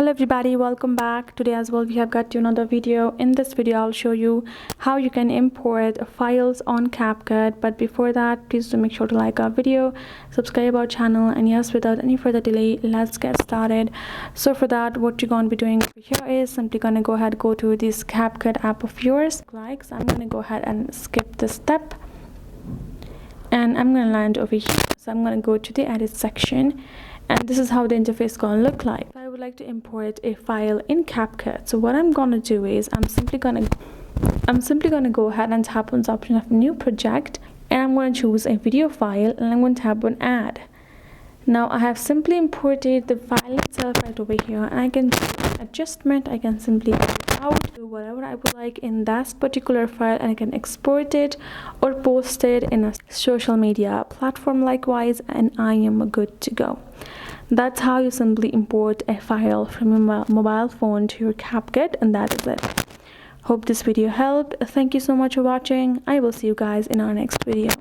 Hello everybody, welcome back. Today as well we have got to another video. In this video I'll show you how you can import files on Capcut, but before that please do make sure to like our video, subscribe our channel, and yes, without any further delay, let's get started. So for that, what you're going to be doing here is simply going to go to this Capcut app of yours. So I'm going to go ahead and skip this step and I'm going to land over here. So I'm going to go to the edit section, and this is how the interface is going to look like. I would like to import a file in Capcut. So what I'm going to do is I'm simply going to go ahead and tap on the option of new project, and I'm going to choose a video file, and I'm going to tap on add. Now I have simply imported the file itself right over here, and I can do an adjustment. I can simply edit out, do whatever I would like in that particular file, and I can export it or post it in a social media platform likewise, and I am good to go. That's how you simply import a file from your mobile phone to your Capcut, and that is it. Hope this video helped. Thank you so much for watching. I will see you guys in our next video.